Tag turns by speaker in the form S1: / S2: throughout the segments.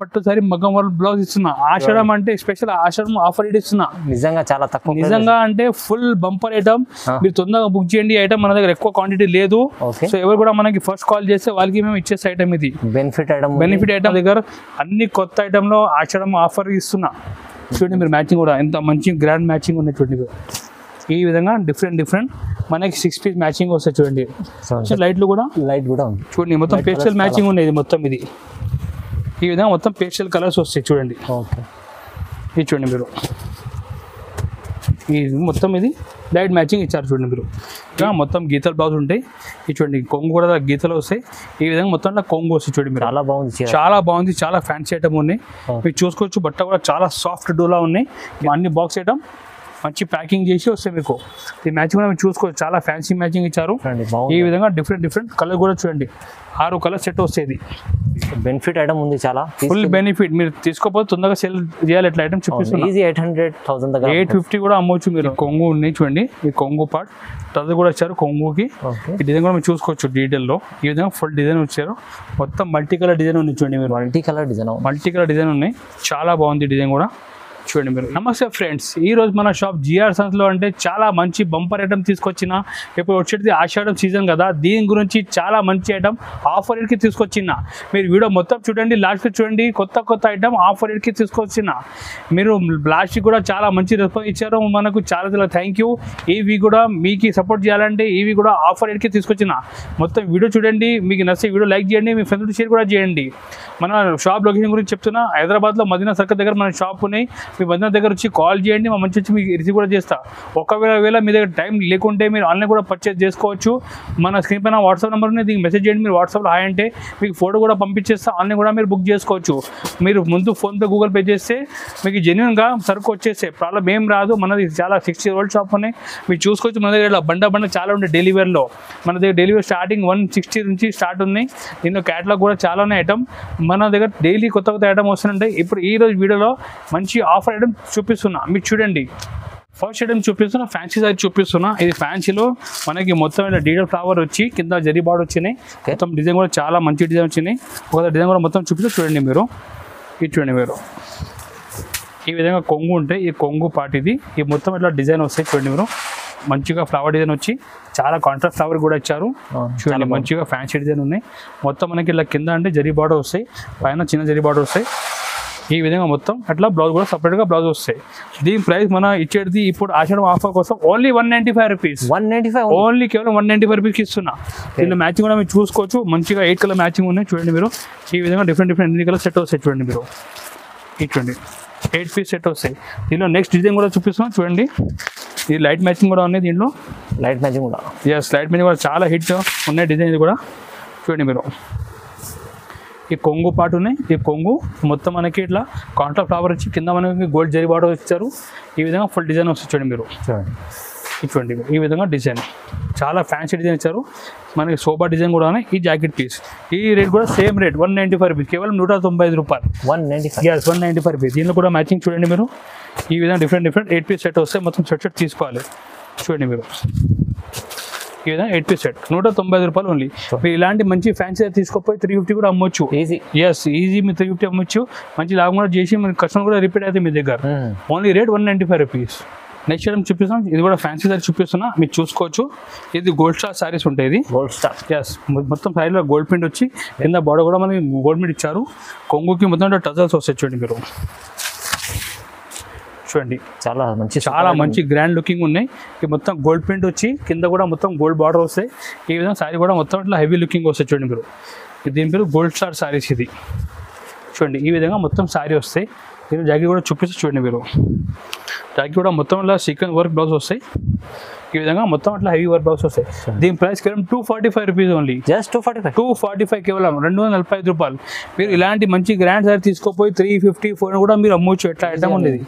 S1: పట్టు సారీ మగ్గం work blouse ఇస్తున్నా. ఆషాఢం అంటే స్పెషల్ ఆషాఢం ఆఫర్ ఇస్తున్నా.
S2: నిజంగా చాలా తక్కువ,
S1: నిజంగా అంటే ఫుల్ బంపర్ ఐటమ్. మీరు తొందరగా బుక్ చేయండి. ఐటమ్ మన దగ్గర ఎక్కువ క్వాంటిటీ లేదు. సో ఎవరు కూడా మనకి ఫస్ట్ కాల్ చేస్తే వాళ్ళకి మేము ఇచ్చేసే ఐటమ్ ఇది.
S2: బెనిఫిట్ ఐటమ్
S1: దగ్గర అన్ని కొత్త ఐటమ్ లో ఆషాఢం ఆఫర్ ఇస్తున్నా. చూడండి మీరు మ్యాచింగ్ కూడా ఎంత మంచి గ్రాండ్ మ్యాచింగ్ ఉన్నాయి. చూడండి ఈ విధంగా డిఫరెంట్ మనకి 6 పీస్ మ్యాచింగ్ వస్తాయి. చూడండి లైట్ కూడా ఉంది. చూడండి మొత్తం పేస్టల్ మ్యాచింగ్ ఉన్నాయి. మొత్తం ఇది ఈ విధంగా మొత్తం పేస్టల్ కలర్స్ వస్తాయి. చూడండి ఇది చూడండి మీరు ఈ మొత్తం ఇది లైట్ మ్యాచింగ్ ఇచ్చారు. చూడండి మీరు ఇంకా మొత్తం గీతల బ్లౌజ్ ఉంటాయి. ఇది చూడండి కొంగు కూడా గీతలు వస్తాయి. ఈ విధంగా మొత్తం కొంగు వస్తాయి. చూడండి మీరు చాలా బాగుంది. చాలా ఫ్యాన్సీ ఐటమ్ ఉన్నాయి. మీరు చూసుకోవచ్చు. బట్ట కూడా చాలా సాఫ్ట్ డోలా ఉన్నాయి. అన్ని బాక్స్ ఐటమ్ మంచి ప్యాకింగ్ చేసి వస్తాయి. మీకు ఈ మ్యాచింగ్ కూడా మీరు చూసుకోవచ్చు. చాలా ఫ్యాన్సీ మ్యాచింగ్ ఇచ్చారు. ఈ విధంగా డిఫరెంట్ కలర్ కూడా చూడండి 6 కలర్ సెట్ వస్తాయి.
S2: బెనిఫిట్ ఐటమ్ ఉంది. చాలా
S1: ఫుల్ బెనిఫిట్. మీరు తీసుకోపోతే తొందరగా సేల్ చేయాలి. ఎట్లా ఐటమ్ చూపిస్తున్నా.
S2: 800,000 దగ్గర
S1: 850 కూడా అమ్మవచ్చు మీరు. కొంగు ఉన్నాయి చూడండి. ఈ కొంగు పార్ట్ టజ్ కూడా ఇచ్చారు. కొంగుకి ఈ డిజైన్ కూడా మీరు చూసుకోవచ్చు డీటెయిల్లో. ఈ విధంగా ఫుల్ డిజైన్ వచ్చారు. మొత్తం మల్టీ కలర్ డిజైన్ ఉంది. చూడండి మీరు మల్టీ కలర్ డిజైన్ ఉన్నాయి. చాలా బాగుంది డిజైన్ కూడా. చూడండి మీరు. నమస్తే ఫ్రెండ్స్, ఈ రోజు మన షాప్ జిఆర్ సన్స్ లో అంటే చాలా మంచి బంపర్ ఐటమ్ తీసుకొచ్చిన. ఇప్పుడు వచ్చేది ఆషాఢం సీజన్ కదా, దీని గురించి చాలా మంచి ఐటమ్ ఆఫర్ కి తీసుకొచ్చిన. మీరు వీడియో మొత్తం చూడండి, లాస్ట్ చూడండి. కొత్త ఐటమ్ ఆఫర్ కి తీసుకొచ్చిన. మీరు లాస్ట్ కూడా చాలా మంచి రెస్పాన్స్ ఇచ్చారు. మనకు చాలా థ్యాంక్ యూ. ఇవి కూడా మీకు సపోర్ట్ చేయాలంటే ఇవి కూడా ఆఫర్ కి తీసుకొచ్చిన. మొత్తం వీడియో చూడండి. మీకు నచ్చే వీడియో లైక్ చేయండి. మీ ఫ్రెండ్స్ షేర్ కూడా చేయండి. మన షాప్ లొకేషన్ గురించి చెప్తున్నా. హైదరాబాద్లో మదీనా సర్కిల్ దగ్గర మన షాప్ ఉన్నాయి. మీ మదీనా దగ్గర వచ్చి కాల్ చేయండి. మా మంచి వచ్చి మీకు రిసీవ్ కూడా చేస్తా. ఒకవేళ మీ దగ్గర టైం లేకుంటే మీరు ఆన్లైన్ కూడా పర్చేస్ చేసుకోవచ్చు. మన స్క్రీన్ పైన వాట్సాప్ నెంబర్ ఉంది. దీనికి మెసేజ్ చేయండి. మీరు వాట్సాప్లో హాయ్ అంటే మీకు ఫోటో కూడా పంపించేస్తా. ఆన్లైన్ కూడా మీరు బుక్ చేసుకోవచ్చు. మీరు ముందు ఫోన్పే గూగుల్ పే చేస్తే మీకు జెన్యున్గా సరుకు వచ్చేస్తే ప్రాబ్లం ఏం రాదు. మనది చాలా 60 ఓల్డ్ షాప్ ఉన్నాయి. మీరు చూసుకోవచ్చు. మన దగ్గర బండ చాలా ఉంటాయి. డెలివరీలో మన దగ్గర డెలివరీ స్టార్టింగ్ 160 నుంచి స్టార్ట్ ఉన్నాయి. దీనిలో క్యాటలాగ్ కూడా చాలా ఉన్నాయి ఐటమ్. మన దగ్గర డైలీ కొత్త ఐటమ్ వస్తుంటాయి. ఇప్పుడు ఈ రోజు వీడియోలో మంచి ఆఫర్ ఐటమ్ చూపిస్తున్నా. మీరు చూడండి. ఫస్ట్ ఐటమ్ చూపిస్తున్నా, ఫ్యాన్సీ సారీ చూపిస్తున్నా. ఇది ఫ్యాన్సీలో మనకి మొత్తం ఇలా డీటెయిల్ ఫ్లవర్ వచ్చి కింద జరీ బార్డర్ వచ్చినాయి. మొత్తం డిజైన్ కూడా చాలా మంచి డిజైన్ వచ్చినాయి. ఒక డిజైన్ కూడా మొత్తం చూపిస్తూ చూడండి మీరు. ఇది చూడండి మీరు. ఈ విధంగా కొంగు ఉంటాయి. ఈ కొంగు పార్ట్ ఇది. ఈ మొత్తం ఇట్లా డిజైన్ వస్తాయి. చూడండి మీరు మంచిగా ఫ్లవర్ డిజైన్ వచ్చి చాలా కాంట్రాస్ట్ ఫ్లవర్ కూడా ఇచ్చారు. చూడండి మంచిగా ఫ్యాన్సీ డిజైన్ ఉన్నాయి. మొత్తం మనకి ఇలా కింద అంటే జరీ బార్డర్ వస్తాయి, పైన చిన్న జరీ బార్డర్ వస్తాయి. ఈ విధంగా మొత్తం అట్లా బ్లౌజ్ కూడా సపరేట్గా బ్లౌజ్ వస్తాయి. దీని ప్రైస్ మన ఇచ్చేది ఇప్పుడు ఆషాఢం ఆఫర్ కోసం ఓన్లీ 195 రూపీస్. ఓన్లీ కేవలం 195 రూపీస్కి ఇస్తున్నా. దీనిలో మ్యాచింగ్ కూడా మీరు చూసుకోవచ్చు. మంచిగా 8 కలర్ మ్యాచింగ్ ఉన్నాయి. చూడండి మీరు. ఈ విధంగా డిఫరెంట్ ఎన్ని కలర్ సెట్ వస్తాయి. చూడండి మీరు. ఇది చూడండి 8 పీస్ సెట్ వస్తాయి. దీనిలో నెక్స్ట్ డిజైన్ కూడా చూపిస్తున్నాం. చూడండి ఇది లైట్ మ్యాచింగ్ కూడా ఉన్నాయి. దీంట్లో లైట్ మ్యాచింగ్ కూడా చాలా హిట్ ఉన్నాయి డిజైన్ కూడా. చూడండి మీరు. ఈ కొంగు పాటు ఉన్నాయి. ఈ కొంగు మొత్తం మనకి ఇట్లా కాంట్రాస్ట్ ఫ్లవర్ వచ్చి కింద మనకి గోల్డ్ జరీ బార్డర్ ఇచ్చారు. ఈ విధంగా ఫుల్ డిజైన్ వస్తుంది. చూడండి మీరు. చూడండి ఈ విధంగా డిజైన్ చాలా ఫ్యాన్సీ డిజైన్ ఇచ్చారు. మనకి సోబా డిజైన్ కూడా ఉన్నాయి. ఈ జాకెట్ పీస్ ఈ రేట్ కూడా సేమ్ రేట్ 195 రూపీస్. కేవలం 195 రూపాయలు. 195 రూపీస్. దీనిలో కూడా మ్యాచింగ్ చూడండి మీరు. ఈ విధంగా డిఫరెంట్ 8 పీస్ సెట్ వస్తే మొత్తం సెట్ తీసుకోవాలి. చూడండి మీరు. ఈ విధంగా 8 పీస్ సెట్ 195 రూపాయలు ఓన్లీ. మీరు ఇలాంటి మంచి ఫ్యాన్సీ తీసుకోపోయి 350 కూడా అమ్మొచ్చు. ఈజీ మీరు 350 అమ్మొచ్చు. మంచి లాభం కూడా చేసి మన కస్టమర్ కూడా రిపీట్ అయితే మీ దగ్గర. Only rate 195 rupees. Next item చూపిస్తాం. ఇది కూడా ఫ్యాన్సీ సారీ చూపిస్తున్నా. మీరు చూసుకోవచ్చు. ఇది గోల్డ్ స్టార్ సారీస్ ఉంటాయి. ఇది గోల్డ్ స్టార్. మొత్తం సారీలో గోల్డ్ ప్రింట్ వచ్చి కింద బార్డర్ కూడా మనకి గోల్డ్ ప్రింట్ ఇచ్చారు. కొంగుకి మొత్తం టజల్స్ వస్తాయి. చూడండి మీరు. చూడండి చాలా మంచి గ్రాండ్ లుకింగ్ ఉన్నాయి. ఇది మొత్తం గోల్డ్ ప్రింట్ వచ్చి కింద కూడా మొత్తం గోల్డ్ బార్డర్ వస్తాయి. ఈ విధంగా సారీ కూడా మొత్తం ఇట్లా హెవీ లుకింగ్ వస్తాయి. చూడండి మీరు. దీని పేరు గోల్డ్ స్టార్ సారీస్. ఇది చూడండి ఈ విధంగా మొత్తం సారీ వస్తాయి. దీని జాకెట్ కూడా చూపిస్తే చూడండి మీరు. జాకెట్ కూడా మొత్తం ఇట్లా సీక్వెన్స్ వర్క్ బ్లౌజ్ వస్తాయి. ఈ విధంగా మొత్తం అట్లా హెవీ వర్క్ బ్లౌజ్ వస్తాయి. దీని ప్రైస్ కేవలం 245 రూపీస్ ఓన్లీ. జస్ట్ 245 కేవలం 245 రూపాయలు. మీరు ఇలాంటి మంచి గ్రాండ్ సారీ తీసుకోపోయి 350 400 కూడా మీరు అమ్మవచ్చు. ఎట్లా ఐటమ్ ఉండేది.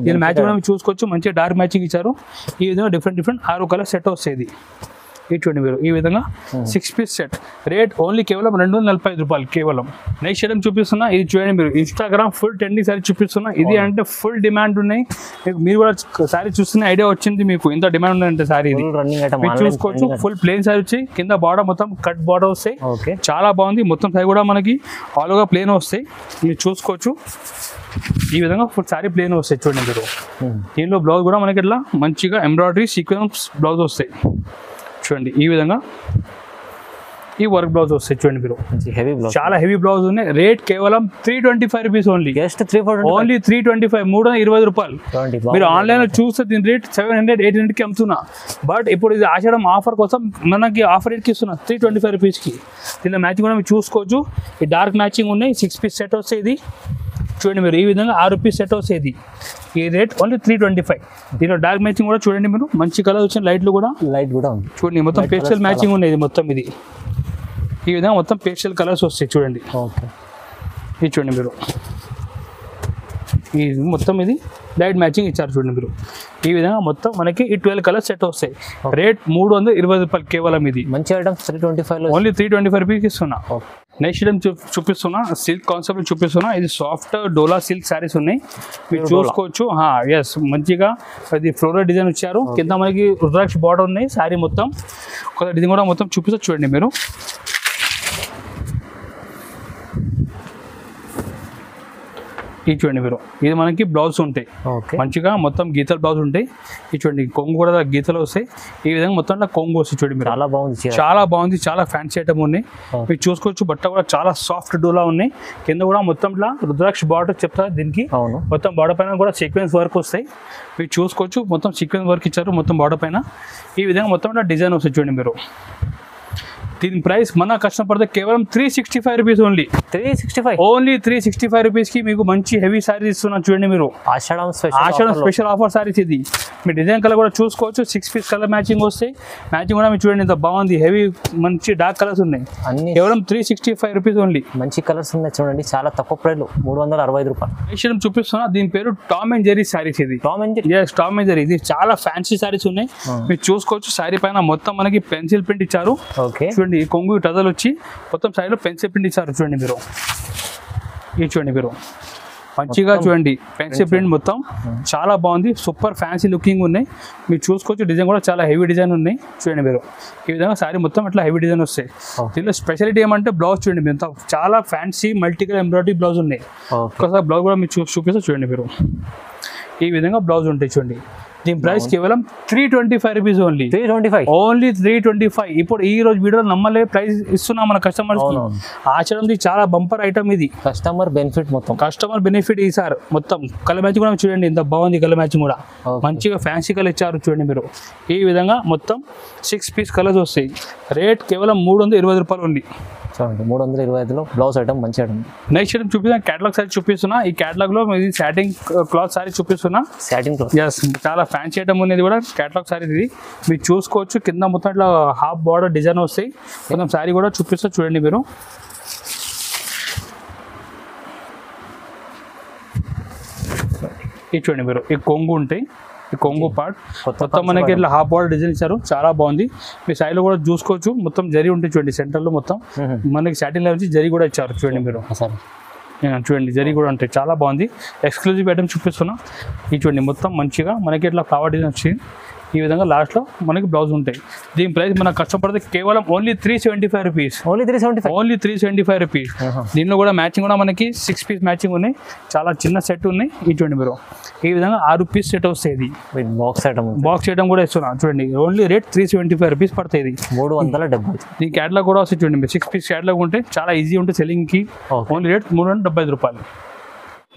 S1: దీని మ్యాచింగ్ కూడా చూసుకోవచ్చు. మంచి డార్క్ మ్యాచింగ్ ఇచ్చారు. ఈ విధంగా డిఫరెంట్ 6 కలర్ సెట్ వస్తాయి. ఇది చూడండి మీరు ఈ విధంగా 6 పీస్ సెట్ రేట్ ఓన్లీ కేవలం 245 రూపాయలు కేవలం. నెక్స్ట్ ఐటమ్ చూపిస్తున్నా ఇది చూడండి మీరు ఇన్స్టాగ్రామ్ ఫుల్ ట్రెండింగ్ సారీ చూపిస్తున్నా. ఇది అంటే ఫుల్ డిమాండ్ ఉన్నాయి. మీరు కూడా సారీ చూస్తున్న ఐడియా వచ్చింది మీకు ఎంత డిమాండ్ ఉందంటే సారీ ఇది మీరు చూసుకోవచ్చు. ఫుల్ ప్లేన్ సారీ వచ్చి కింద బార్డర్ మొత్తం కట్ బార్డర్ వస్తాయి. చాలా బాగుంది. మొత్తం సారీ కూడా మనకి ఆల్ ఓవర్ ప్లేన్ వస్తాయి. మీరు చూసుకోవచ్చు ఈ విధంగా ఫుల్ సారీ ప్లేన్ వస్తాయి చూడండి మీరు. దీనిలో బ్లౌజ్ కూడా మనకి ఇట్లా మంచిగా ఎంబ్రాయిడరీ సీక్వెన్స్ బ్లౌజ్ వస్తాయి చూడండి. ఈ విధంగా ఈ వర్క్ బ్లౌజ్ వస్తాయి చూడండి మీరు.
S2: హెవీ బ్లౌజ్, చాలా
S1: హెవీ బ్లౌజ్ ఉన్నాయి. రేట్ కేవలం 325 రూపీస్ ఓన్లీ.
S2: జస్ట్ 340
S1: ఓన్లీ 325 320 రూపాయలు. మీరు ఆన్లైన్ లో చూస్తే దీని రేట్ 700 800 కి అమ్ముతున్నా. బట్ ఇప్పుడు ఇది ఆషాఢం ఆఫర్ కోసం మనకి ఆఫర్ రేట్ కి ఇస్తున్నా 325 రూపీస్ కి. దీనిలో మ్యాచింగ్ కూడా మీరు చూసుకోవచ్చు. ఈ డార్క్ మ్యాచింగ్ ఉన్నాయి. 6 పీస్ సెట్ వస్తాయి. ఇది చూడండి మీరు ఈ విధంగా 6 పీస్ సెట్ వస్తాయి. ఈ రేట్ ఓన్లీ 325. దీనిలో డార్క్ మ్యాచింగ్ కూడా చూడండి మీరు. మంచి కలర్ వచ్చిన లైట్ కూడా ఉంది చూడండి. మొత్తం పేస్టల్ మ్యాచింగ్ ఉన్నాయి. ఇది మొత్తం ఇది ఈ విధంగా మొత్తం పేస్టల్ కలర్స్ వస్తాయి చూడండి. ఇది చూడండి మీరు ఈ మొత్తం ఇది లైట్ మ్యాచింగ్ ఇచ్చారు చూడండి మీరు. ఈ విధంగా మొత్తం మనకి ఈ 12 కలర్స్ సెట్ వస్తాయి. రేట్ 320 రూపాయలు కేవలం. ఇది
S2: మంచి ఐటమ్ 325
S1: ఓన్లీ 325 రూపీస్ ఇస్తున్నా. నెక్స్ట్ ఐటమ్ చూపిస్తున్నా సిల్క్ కాన్సెప్ట్ చూపిస్తున్నా. ఇది సాఫ్ట్ డోలా సిల్క్ శారీస్ ఉన్నాయి. మీరు చూసుకోవచ్చు. ఎస్ మంచిగా అది ఫ్లోరల్ డిజైన్ ఇచ్చారు. కింద మనకి రుద్రాక్ష బార్డర్ ఉన్నాయి. శారీ మొత్తం ఒక డిజైన్ కూడా మొత్తం చూపిస్తా చూడండి మీరు. ఇది చూడండి మీరు. ఇది మనకి బ్లౌజ్ ఉంటాయి మంచిగా మొత్తం గీతలు బ్లౌజ్ ఉంటాయి. ఇది చూడండి కొంగు కూడా గీతలు వస్తాయి. ఈ విధంగా మొత్తం కొంగు వస్తాయి చూడండి మీరు. చాలా బాగుంది. చాలా ఫ్యాన్సీ ఐటమ్ ఉన్నాయి. మీరు చూసుకోవచ్చు. బట్ట కూడా చాలా సాఫ్ట్ డోలా ఉన్నాయి. కింద కూడా మొత్తం ఇట్లా రుద్రాక్ష బార్డర్ చెప్తారు దీనికి. మొత్తం బార్డర్ పైన కూడా సీక్వెన్స్ వర్క్ వస్తాయి. మీరు చూసుకోవచ్చు. మొత్తం సీక్వెన్స్ వర్క్ ఇచ్చారు మొత్తం బార్డర్ పైన. ఈ విధంగా మొత్తం ఇట్లా డిజైన్ వస్తాయి చూడండి మీరు. దీని ప్రైస్ మన కస్టమర్ పడితే కేవలం 365 రూపీస్ ఓన్లీ. 365 ఓన్లీ 365 రూపీస్ కి మీకు మంచి హెవీ సారీస్ ఇస్తున్నాను చూడండి మీరు. ఆషాఢం స్పెషల్ ఆఫర్ సారీస్ ఇది. మీ డిజైన్ కలర్ కూడా చూసుకోవచ్చు. 6 పీస్ కలర్ మ్యాచింగ్ వస్తాయి. మ్యాచింగ్ కూడా మీరు చూడండి ఎంత బాగుంది. హెవీ మంచి డార్క్ కలర్స్ ఉన్నాయి. కేవలం 365 రూపీస్ ఓన్లీ.
S2: మంచి కలర్స్ ఉన్నాయి చూడండి. చాలా తక్కువ ప్రైస్ 365 రూపాయలు.
S1: నెక్స్ట్ చూపిస్తున్నా. దీని పేరు టామ్ అండ్ జెర్రీ సారీస్. ఇది టామ్ అండ్ జెర్రీ. ఇది చాలా ఫ్యాన్సీ సారీస్ ఉన్నాయి. మీరు చూసుకోవచ్చు. సారీ పైన మొత్తం మనకి పెన్సిల్ ప్రింట్ ఇచ్చారు. ఈ కొంగు టజల్ వచ్చి మొత్తం సైడ్లో పెన్సిల్ ప్రింట్ ఇచ్చారు చూడండి మీరు. ఇది చూడండి మీరు మంచిగా చూడండి. పెన్సిల్ ప్రింట్ మొత్తం చాలా బాగుంది. సూపర్ ఫ్యాన్సీ లుకింగ్ ఉన్నాయి. మీరు చూసుకోవచ్చు. డిజైన్ కూడా చాలా హెవీ డిజైన్ ఉన్నాయి చూడండి మీరు. ఈ విధంగా సారీ మొత్తం ఇట్లా హెవీ డిజైన్ వస్తాయి. దీనిలో స్పెషాలిటీ ఏమంటే బ్లౌజ్ చూడండి మీరు. చాలా fancy multi colour embroidery blouse ఉన్నాయి. ఒకసారి బ్లౌజ్ కూడా మీరు చూపిస్తే చూడండి మీరు. ఈ విధంగా బ్లౌజ్ ఉంటాయి చూడండి. దీని ప్రైస్ కేవలం 325 రూపీస్ ఓన్లీ. 325 ఓన్లీ 325. ఇప్పుడు ఈ రోజు వీడియో నమ్మలే ప్రైస్ ఇస్తున్నాం మన కస్టమర్స్ కి. ఆచరణది చాలా బంపర్ ఐటమ్ ఇది. కస్టమర్ బెనిఫిట్ ఈసారి మొత్తం కలర్ మ్యాచింగ్ కూడా చూడండి ఎంత బాగుంది. కలర్ మ్యాచింగ్ కూడా మంచిగా ఫ్యాన్సీ కలర్ ఇచ్చారు చూడండి మీరు. ఈ విధంగా మొత్తం 6 పీస్ కలర్స్ వస్తాయి. రేట్ కేవలం 320 రూపాయలు ఓన్లీ.
S2: 325లో బ్లౌజ్ ఐటమ్ మంచి ఐటమ్.
S1: నెక్స్ట్ ఐటమ్ చూపిస్తున్నా. క్యాటలాగ్ సారీ చూపిస్తున్నా. ఈ క్యాటలాగ్ లో ఇది సాటిన్ క్లాత్ సారీ చూపిస్తున్నా. ఎస్ చాలా ఫ్యాన్సీ ఐటమ్ అనేది కూడా క్యాటలాగ్ సారీ ఇది. మీరు చూసుకోవచ్చు. కింద మొత్తం ఇట్లా హాఫ్ బార్డర్ డిజైన్ వస్తాయి. మొత్తం సారీ కూడా చూపిస్తా చూడండి మీరు. ఇది చూడండి మీరు. ఈ కొంగు ఉంటాయి. ఈ కొంగు పార్ట్ మొత్తం మనకి ఇట్లా హాఫ్ బార్డర్ డిజైన్ ఇచ్చారు. చాలా బాగుంది. మీ సైడ్ లో కూడా చూసుకోవచ్చు. మొత్తం జరీ ఉంటుంది చూడండి. సెంటర్ లో మొత్తం మనకి సాటిన్ లో వచ్చి జరీ కూడా ఇచ్చారు చూడండి మీరు. చూడండి జరీ కూడా ఉంటాయి. చాలా బాగుంది. ఎక్స్క్లూజివ్ ఐటమ్ చూపిస్తున్నా. ఇది చూడండి మొత్తం మంచిగా మనకి ఇట్లా ఫ్లవర్ డిజైన్ వచ్చింది. ఈ విధంగా లాస్ట్లో మనకి బ్లౌజ్ ఉంటాయి. దీని ప్రైస్ మన కష్టపడితే కేవలం ఓన్లీ 375 రూపీస్. Only 375 rupees. దీనిలో కూడా మ్యాచింగ్ కూడా మనకి 6 పీస్ మ్యాచింగ్ ఉన్నాయి. చాలా చిన్న సెట్ ఉన్నాయి. ఇది చూడండి మీరు. ఈ విధంగా 6 పీస్ సెట్ వస్తాయి. బాక్స్ ఐటమ్ కూడా ఇస్తున్నా చూడండి. ఓన్లీ రేట్ 375 రూపీస్ పడుతుంది. 370. దీని క్యాటలాగ్ కూడా వస్తాయి చూడండి. 6 పీస్ క్యాటలాగ్ ఉంటే చాలా ఈజీ ఉంటుంది సెల్లింగ్ కి. ఓన్లీ రేట్ 375 రూపాయలు.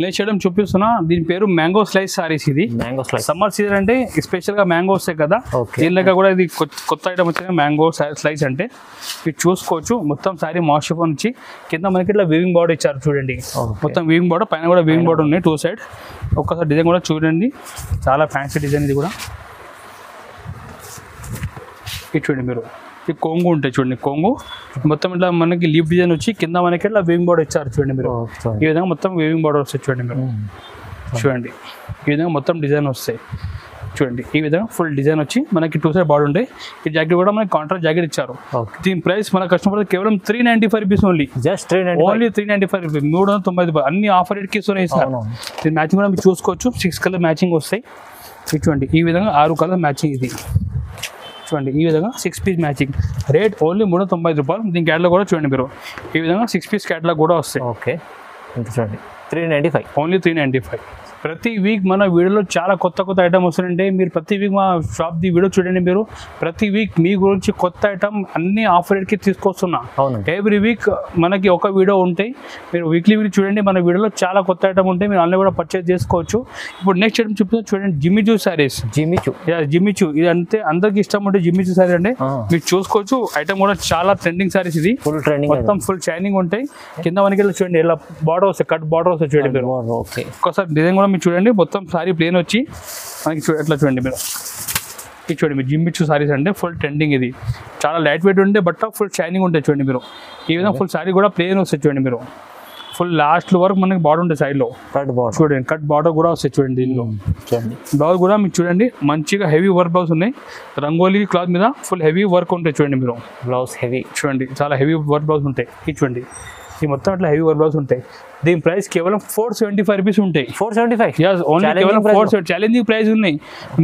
S1: నెక్స్ట్ చేయడం చూపిస్తున్నా. దీని పేరు మ్యాంగో స్లైస్ సారీస్. ఇది సమ్మర్ సీజన్ అంటే స్పెషల్ గా మ్యాంగో వస్తాయి కదా. దీనిలో కూడా ఇది కొత్త ఐటమ్ వచ్చింది మ్యాంగో స్లైస్ అంటే. ఇది చూసుకోవచ్చు. మొత్తం సారీ మాషిఫ్ నుంచి కింద మనకి ఇట్లా వీవింగ్ బార్డర్ ఇచ్చారు చూడండి. మొత్తం వీవింగ్ బార్డర్ పైన కూడా వీవింగ్ బార్డర్ ఉన్నాయి 2 సైడ్. ఒక్కసారి డిజైన్ కూడా చూడండి. చాలా ఫ్యాన్సీ డిజైన్ ఇది కూడా. ఇది చూడండి మీరు. ఈ కొంగు ఉంటాయి చూడండి. కొంగు మొత్తం ఇట్లా మనకి లీఫ్ డిజైన్ వచ్చి కింద మనకి ఇట్లా వేవింగ్ బోర్డర్ ఇచ్చారు చూడండి మీరు. ఈ విధంగా మొత్తం వేవింగ్ బోర్డర్ వస్తాయి చూడండి మీరు. చూడండి ఈ విధంగా మొత్తం డిజైన్ వస్తాయి. చూడండి ఈ విధంగా ఫుల్ డిజైన్ వచ్చి మనకి 2 సైడ్ బాడీ ఉంటాయి. ఈ జాకెట్ కూడా మనకి కాంట్రాస్ట్ జాకెట్ ఇచ్చారు. దీని ప్రైస్ మన కస్టమర్ కేవలం 395 rupees only.
S2: Just 395
S1: only 395 rupees, 395 రూపాయలు. అన్ని ఆఫర్ రేట్కి ఇస్తున్నాయి సార్. దీని మ్యాచింగ్ కూడా మీరు చూసుకోవచ్చు. 6 కలర్ మ్యాచింగ్ వస్తాయి. చూడండి ఈ విధంగా 6 కలర్ మ్యాచింగ్. ఇది చూడండి ఈ విధంగా 6 పీస్ మ్యాచింగ్. రేట్ ఓన్లీ 395 రూపాయలు. దీని క్యాటలాగ్ కూడా చూడండి మీరు. ఈ విధంగా 6 పీస్ క్యాటలాగ్ కూడా వస్తాయి.
S2: ఓకే చూడండి 395,
S1: ఓన్లీ 395. ప్రతి వీక్ మన వీడియోలో చాలా కొత్త ఐటమ్ వస్తుందంటే మీరు ప్రతి వీక్ మా షాప్ది వీడియో చూడండి. మీరు ప్రతి వీక్ మీ గురించి కొత్త ఐటమ్ అన్ని ఆఫర్ రేట్కి తీసుకొస్తున్నా. ఎవ్రీ వీక్ మనకి ఒక వీడియో ఉంటాయి. మీరు వీక్లీ చూడండి. మన వీడియోలో చాలా కొత్త ఐటమ్ ఉంటాయి. మీరు ఆన్లైన్ కూడా పర్చేస్ చేసుకోవచ్చు. ఇప్పుడు నెక్స్ట్ ఐటమ్ చూపిస్తే చూడండి జిమ్మిచూ సారీస్. జిమ్మిచూ ఇది అంటే అందరికి ఇష్టం ఉంటే జిమ్మిచూ సారీ అంటే మీరు చూసుకోవచ్చు. ఐటమ్ కూడా చాలా ట్రెండింగ్ సారీస్. ఇది
S2: ఫుల్ ట్రెండింగ్,
S1: మొత్తం ఫుల్ షైనింగ్ ఉంటాయి. కింద మనకి చూడండి ఇలా బార్డర్ వస్తాయి, కట్ బార్డర్ వస్తాయి చూడండి మీరు. ఒక్కసారి డిజైన్ కూడా మీరు చూడండి. మొత్తం సారీ ప్లేన్ వచ్చి మనకి ఎట్లా చూడండి మీరు. ఇది చూడండి మీరు జిమ్మిచూ సారీస్ అంటే ఫుల్ ట్రెండింగ్. ఇది చాలా లైట్ వెయిట్ ఉంటే బట్ ఫుల్ షైనింగ్ ఉంటాయి చూడండి మీరు. ఈ విధంగా ఫుల్ సారీ కూడా ప్లేన్ వస్తాయి చూడండి మీరు. ఫుల్ లాస్ట్ వరకు మనకి బార్డర్ ఉంటుంది సైడ్ లో. చూడండి కట్ బార్డర్ కూడా వస్తాయి చూడండి. దీనిలో బ్లౌజ్ కూడా మీకు చూడండి మంచిగా హెవీ వర్క్ బ్లౌజ్ ఉన్నాయి. రంగోలీ క్లాత్ మీద ఫుల్ హెవీ వర్క్ ఉంటాయి చూడండి మీరు.
S2: బ్లౌజ్ హెవీ చూడండి,
S1: చాలా హెవీ వర్క్ బ్లౌజ్ ఉంటాయి. ఇది చూడండి ఈ మొత్తం అట్లా హెవీ వర్క్ బ్లౌజ్ ఉంటాయి. దీని ప్రైస్ కేవలం 475 రూపీస్ ఉంటాయి.
S2: 475
S1: ఓన్లీ కేవలం 470. ఛాలెంజింగ్ ప్రైస్ ఉన్నాయి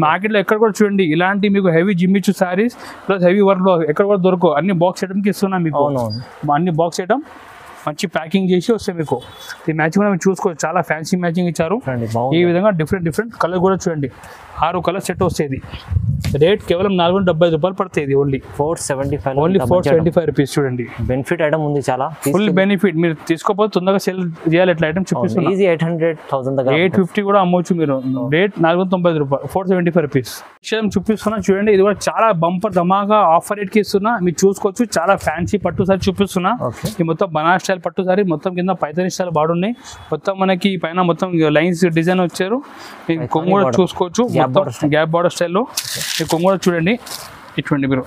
S1: మార్కెట్లో. ఎక్కడ కూడా చూడండి ఇలాంటి మీకు heavy Jimmy Choo saris plus heavy work blouse ఎక్కడ కూడా దొరకవు. అన్ని బాక్స్ ఐటమ్కి ఇస్తున్నాం మీకు. అన్ని బాక్స్ ఐటమ్ మంచి ప్యాకింగ్ చేసి వస్తాయి మీకు. ఈ మ్యాచింగ్ కూడా మీరు చూసుకోవచ్చు. చాలా ఫ్యాన్సీ మ్యాచింగ్ ఇచ్చారు. ఈ విధంగా డిఫరెంట్ కలర్ కూడా చూడండి. 6 కలర్ సెట్ వస్తుంది. రేట్ కేవలం 475 రూపాయలు పడుతుంది. Only
S2: 475,
S1: only 475 rupees. చూడండి
S2: బెనిఫిట్ ఐటమ్ ఉంది, చాలా
S1: ఫుల్ బెనిఫిట్. మీరు తీసుకోకపోతే తొందరగా సేల్ చేయాలి. ఎట్లా ఐటమ్ చూపిస్తున్నా. 850 కూడా అమ్మవచ్చు మీరు. రేట్ 490 రూపాయలు, 475 రూపీస్. చూపిస్తున్నా చూడండి. ఇది కూడా చాలా బంపర్ ధమాగా ఆఫర్ రేట్కి ఇస్తున్నా. మీరు చూసుకోవచ్చు. చాలా ఫ్యాన్సీ పట్టు సారీ చూపిస్తున్నా. ఈ మొత్తం బనారస్ స్టైల్ పట్టు సారీ. మొత్తం కింద పైతాని స్టైల్ బాడున్నాయి. మొత్తం మనకి పైన మొత్తం లైన్స్ డిజైన్ వచ్చారు. కొంగు కూడా చూసుకోవచ్చు. గ్యాప్ బార్డర్ స్టైల్లో ఈ కొంగు కూడా చూడండి. ఇటువంటి మీరు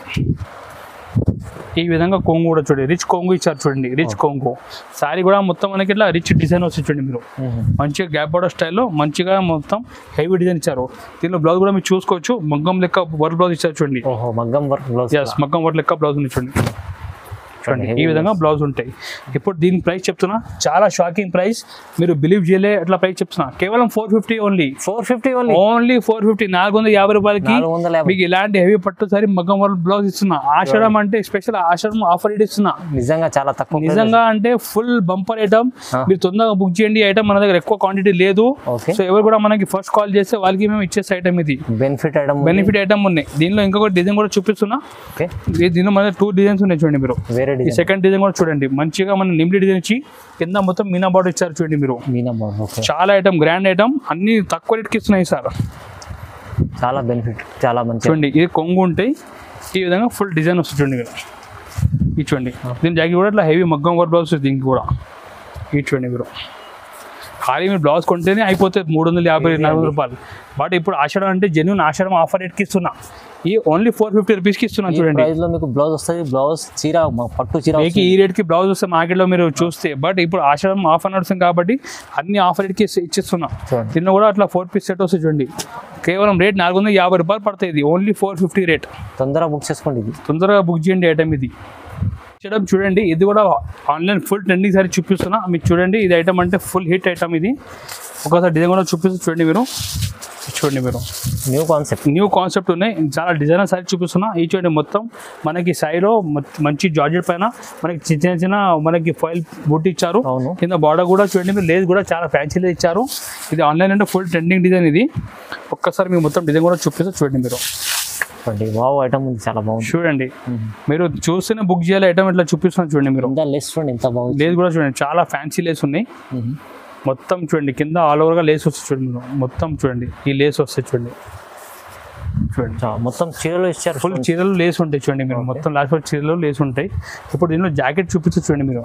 S1: ఈ విధంగా కొంగు కూడా చూడండి. రిచ్ కొంగు ఇచ్చారు చూడండి. రిచ్ కొంగు సారీ కూడా మొత్తం మనకి ఇట్లా రిచ్ డిజైన్ వస్తుంది చూడండి మీరు. మంచిగా గ్యాప్ బార్డర్ స్టైల్లో మంచిగా మొత్తం హెవీ డిజైన్ ఇచ్చారు. దీనిలో బ్లౌజ్ కూడా మీరు చూసుకోవచ్చు. మగ్గం లెక్క వర్క్ బ్లౌజ్ ఇచ్చారు చూడండి.
S2: మగ్గం
S1: వర్క్ లెక్క బ్లౌజ్ ఉంది చూడండి. ఈ విధంగా బ్లౌజ్ ఉంటాయి. ఇప్పుడు దీని ప్రైస్ చెప్తున్నా చాలా షాకింగ్ ప్రైస్. మీరు బిలీవ్ చేయలే అట్లా ప్రైస్ చెప్తున్నా. కేవలం 450 ఓన్లీ. 450 ఓన్లీ 450. 450 రూపాయలకి మీకు ఇలాంటి హెవీ పట్టు సారీ మగ్గం వర్క్ బ్లౌజ్ ఇస్తున్నా. ఆషాఢం అంటే స్పెషల్ ఆషాఢం ఆఫర్ రేట్ ఇస్తున్నా.
S2: నిజంగా చాలా తక్కువ.
S1: నిజంగా అంటే ఫుల్ బంపర్ ఐటమ్. మీరు తొందరగా బుక్ చేయండి. ఐటమ్ మన దగ్గర ఎక్కువ క్వాంటిటీ లేదు. సో ఎవరు కూడా మనకి ఫస్ట్ కాల్ చేస్తే వాళ్ళకి మేము ఇచ్చేసే ఐటమ్ ఇది. బెనిఫిట్ ఐటమ్ ఉన్నాయి. దీనిలో ఇంకొక డిజైన్ కూడా చూపిస్తున్నా. దీనిలో మన 2 డిజైన్స్ ఉన్నాయి చూడండి మీరు. ఈ సెకండ్ డిజైన్ కూడా చూడండి. మంచిగా మన నిమ్లి డిజైన్ ఇచ్చి కింద మొత్తం మీనా బార్డర్ ఇచ్చారు చూడండి మీరు. చాలా ఐటమ్ గ్రాండ్ ఐటమ్ అన్ని తక్కువ రేట్కి ఇస్తున్నాయి సార్.
S2: చాలా బెనిఫిట్, చాలా మంచి.
S1: చూడండి ఇది కొంగు ఉంటాయి. ఈ విధంగా ఫుల్ డిజైన్ వస్తుంది చూడండి మీరు. ఇది చూడండి. దీని జాకెట్ కూడా ఇట్లా హెవీ మగ్గం వర్క్ బ్లౌజ్ వస్తుంది దీనికి కూడా. ఇది చూడండి మీరు. ఖాళీ మీరు బ్లౌజ్ కొంటేనే అయిపోతుంది 350-400 రూపాయలు. బట్ ఇప్పుడు ఆషాఢం అంటే జెన్యూన్ ఆషాఢం ఆఫర్ రేట్కి ఇస్తున్నా. ఈ ఓన్లీ 450 రూపీస్కి ఇస్తున్నాను చూడండి.
S2: మీకు బ్లౌజ్ వస్తుంది. బ్లౌజ్ చీర పట్టు చీర
S1: మీకు ఈ రేట్కి బ్లౌజ్ వస్తే మార్కెట్లో మీరు చూస్తే. బట్ ఇప్పుడు ఆషాఢం ఆఫర్ నడుస్తుంది కాబట్టి అన్ని ఆఫర్ రేట్కి ఇచ్చిస్తున్నా. దీనిలో కూడా అట్లా 4 పీస్ సెట్ వస్తుంది చూడండి. కేవలం రేట్ 450 రూపాయలు పడుతుంది. Only 450 rate.
S2: తొందరగా బుక్ చేసుకోండి. ఇది
S1: తొందరగా బుక్ చేయండి ఐటమ్ ఇది. చూడండి ఇది కూడా ఆన్లైన్ ఫుల్ ట్రెండింగ్ సారీ చూపిస్తున్నా మీకు. చూడండి ఇది ఐటమ్ అంటే ఫుల్ హిట్ ఐటమ్ ఇది. ఒకసారి డిజైన్ కూడా చూపిస్తూ చూడండి మీరు. చూడండి మీరు న్యూ కాన్సెప్ట్ ఉన్నాయి. చాలా డిజైనర్ సారీ చూపిస్తున్నా. ఈ చూడండి మొత్తం మనకి సైడ్లో మంచి జార్జెట్ పైన మనకి చిన్న మనకి ఫాయిల్ బూటీ ఇచ్చారు. కింద బార్డర్ కూడా చూడండి మీరు. లేస్ కూడా చాలా ఫ్యాన్సీలో ఇచ్చారు. ఇది ఆన్లైన్ అంటే ఫుల్ ట్రెండింగ్ డిజైన్ ఇది. ఒక్కసారి మీకు మొత్తం డిజైన్ కూడా చూపిస్తూ చూడండి మీరు.
S2: ఐటమ్ చాలా బాగుంది చూడండి.
S1: మీరు చూస్తేనే బుక్ చేయాలి ఐటమ్. ఇట్లా చూపిస్తున్నాను చూడండి మీరు. లేస్ కూడా చూడండి చాలా ఫ్యాన్సీ లేస్ ఉన్నాయి. మొత్తం చూడండి కింద ఆల్ ఓవర్గా లేస్ వస్తుంది చూడండి మీరు. మొత్తం చూడండి ఈ లేస్ వస్తుంది చూడండి.
S2: మొత్తం చీరలు ఇచ్చారు.
S1: ఫుల్ చీరలు లేస్ ఉంటాయి చూడండి మీరు. మొత్తం లాస్ట్ వరకు చీరలు లేస్ ఉంటాయి. ఇప్పుడు దీనిలో జాకెట్ చూపిస్తూ చూడండి మీరు.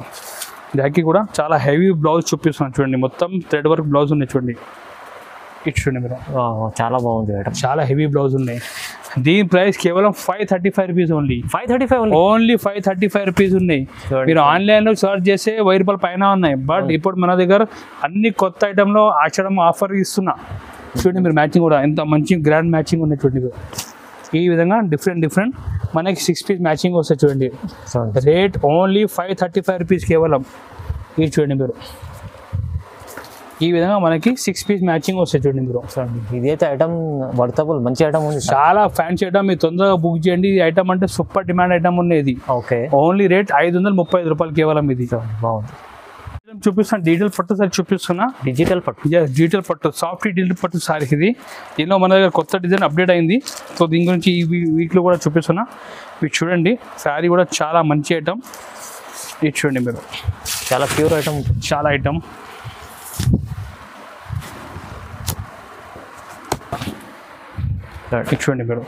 S1: జాకెట్ కూడా చాలా హెవీ బ్లౌజ్ చూపిస్తున్నాను చూడండి. మొత్తం థ్రెడ్ వర్క్ బ్లౌజ్ ఉన్నాయి చూడండి. ఇది చూడండి మీరు.
S2: చాలా బాగుంది.
S1: చాలా హెవీ బ్లౌజ్ ఉన్నాయి. దీని ప్రైస్ కేవలం 535 రూపీస్ ఓన్లీ.
S2: 535
S1: ఓన్లీ 535 రూపీస్ ఉన్నాయి. మీరు ఆన్లైన్లో సర్చ్ చేస్తే 1000 రూపాయల పైన ఉన్నాయి. బట్ ఇప్పుడు మన దగ్గర అన్ని కొత్త ఐటెంలో ఆషాఢం ఆఫర్ ఇస్తున్నా. చూడండి మీరు మ్యాచింగ్ కూడా ఎంత మంచి గ్రాండ్ మ్యాచింగ్ ఉన్నాయి చూడండి మీరు. ఈ విధంగా డిఫరెంట్ మనకి 6 పీస్ మ్యాచింగ్ వస్తాయి చూడండి. రేట్ ఓన్లీ 535 రూపీస్ కేవలం. ఇది చూడండి మీరు, ఈ విధంగా మనకి 6 పీస్ మ్యాచింగ్ వస్తాయి చూడండి మీరు.
S2: ఇదైతే ఐటమ్ వర్తబుల్, మంచి ఐటమ్ ఉంది,
S1: చాలా ఫ్యాన్సీ ఐటమ్. మీరు తొందరగా బుక్ చేయండి. ఈ ఐటమ్ అంటే సూపర్ డిమాండ్ ఐటమ్ ఉన్నది.
S2: ఓకే,
S1: ఓన్లీ రేట్ 535 రూపాయలు కేవలం. ఇది
S2: బాగుంది.
S1: చూపిస్తాను డిజిటల్ పట్టు సారీ చూపిస్తున్నా.
S2: డిజిటల్ పట్టు,
S1: డిజిటల్ పట్టు, సాఫ్ట్ డిజిటల్ పట్టు సారీ ఇది. దీనిలో మన దగ్గర కొత్త డిజైన్ అప్డేట్ అయింది. సో దీని గురించి ఈ వీక్లో కూడా చూపిస్తున్నా. ఇది చూడండి, సారీ కూడా చాలా మంచి ఐటమ్. ఇది చూడండి మీరు,
S2: చాలా ప్యూర్ ఐటమ్,
S1: చాలా ఐటమ్. ఇది చూడండి మీరు,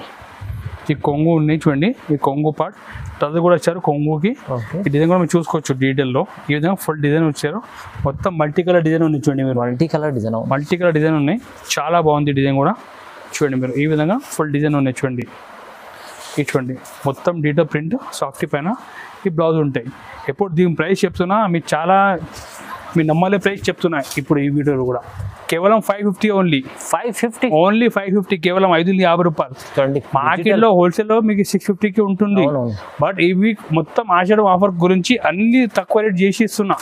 S1: ఈ కొంగు ఉన్నాయి చూడండి. ఈ కొంగు పార్ట్ టజ్ కూడా వచ్చారు కొంగుకి. ఈ డిజైన్ కూడా మీరు చూసుకోవచ్చు డీటెయిల్లో. ఈ విధంగా ఫుల్ డిజైన్ వచ్చారు. మొత్తం మల్టీ కలర్ డిజైన్ ఉంది చూడండి మీరు. మల్టీ కలర్ డిజైన్ ఉన్నాయి. చాలా బాగుంది డిజైన్ కూడా చూడండి మీరు. ఈ విధంగా ఫుల్ డిజైన్ ఉన్నాయి చూడండి. ఇది చూడండి, మొత్తం డీటెయిల్ ప్రింట్ సాఫ్టీ పైన ఈ బ్లౌజ్ ఉంటాయి. ఎప్పుడు దీని ప్రైస్ చెప్తున్నా మీరు నమ్మలే ప్రైస్ చెప్తున్నా. ఇప్పుడు ఈ వీడియోలో కూడా కేవలం 550 ఓన్లీ. 550 కేవలం 550 రూపాయలు. మార్కెట్లో హోల్సేల్లో మీకు 650కి ఉంటుంది. బట్ ఈ వీక్ మొత్తం ఆషాఢం ఆఫర్ గురించి అన్ని తక్కువ రేట్ చేసి ఇస్తున్నా.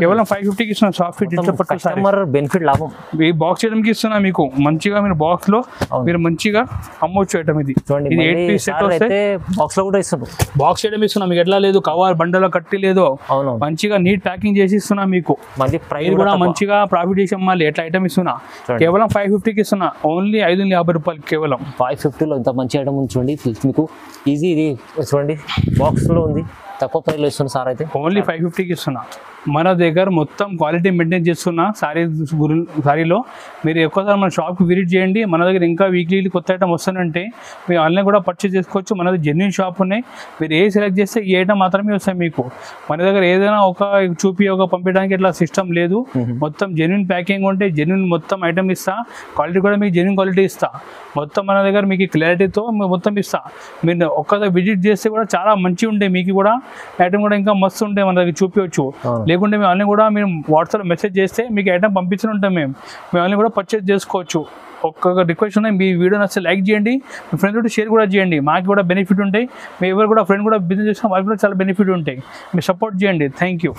S1: కేవలం 550కి ఇస్తున్నా. సాఫ్ట్ డిజిటల్ పట్టు
S2: బెనిఫిట్ లాభం.
S1: ఈ బాక్స్ చేయడానికి ఇస్తున్నా మీకు. మంచిగా మీరు బాక్స్ లో మీరు మంచిగా అమ్మొచ్చు ఐటమ్. ఇది 8 పీస్ సెట్ వస్తే
S2: బాక్స్ లో కూడా ఇస్తున్నారు.
S1: బాక్స్ చేయడం ఇస్తున్నా మీకు. ఎట్లా లేదు కవర్ బండలో కట్టి లేదు, మంచిగా నీట్ ప్యాకింగ్ చేసి ఇస్తున్నా మీకు. ప్రైస్ కూడా మంచిగా ప్రాఫిట్ చేసి అమ్మాలి. ఎట్లా ఐటమ్ ఇస్తున్నా కేవలం 550కి ఇస్తున్నా. ఓన్లీ 550 రూపాయలు కేవలం.
S2: 550లో ఇంత మంచి ఐటమ్ ఉంది చూడండి మీకు. ఈజీ, ఇది చూడండి బాక్స్ లో ఉంది. తక్కువ ప్రైస్ లో ఇస్తున్నా సార్. అయితే
S1: ఓన్లీ 550కి ఇస్తున్నా. మన దగ్గర మొత్తం క్వాలిటీ మెయింటైన్ చేస్తున్నా సారీలో. మీరు ఎక్కువసారి మన షాప్కి విజిట్ చేయండి. మన దగ్గర ఇంకా వీక్లీ కొత్త ఐటమ్ వస్తానంటే మీరు ఆన్లైన్ కూడా పర్చేస్ చేసుకోవచ్చు. మన దగ్గర జెన్యూన్ షాప్ ఉన్నాయి. మీరు ఏ సెలెక్ట్ చేస్తే ఈ ఐటమ్ మాత్రమే వస్తాయి మీకు. మన దగ్గర ఏదైనా ఒక పంపించడానికి ఇట్లా సిస్టమ్ లేదు. మొత్తం జెన్యూన్ ప్యాకింగ్ ఉంటే జెన్యూన్ మొత్తం ఐటమ్ ఇస్తా. క్వాలిటీ కూడా మీకు జెన్యూన్ క్వాలిటీ ఇస్తా. మొత్తం మన దగ్గర మీకు క్లారిటీతో మొత్తం ఇస్తా. మీరు ఒక్కసారి విజిట్ చేస్తే కూడా చాలా మంచిగా ఉంటాయి. మీకు కూడా ఐటమ్ కూడా ఇంకా మస్తు ఉంటాయి. మన దగ్గర చూపించవచ్చు. లేకుంటే మేము అన్నీ కూడా మీరు వాట్సాప్ మెసేజ్ చేస్తే మీకు ఐటమ్ పంపించిన ఉంటాం. మేము అన్నీ కూడా పర్చేజ్ చేసుకోవచ్చు. ఒక్కొక్క రిక్వెస్ట్ ఉన్నాయి. మీ వీడియో నచ్చితే లైక్ చేయండి. మీ ఫ్రెండ్స్ కూడా షేర్ కూడా చేయండి. మాకు కూడా బెనిఫిట్ ఉంటాయి. మీ ఎవరు కూడా ఫ్రెండ్ కూడా బిజినెస్ చేసిన వాళ్ళకి కూడా చాలా బెనిఫిట్ ఉంటాయి. మీరు సపోర్ట్ చేయండి. Thank you.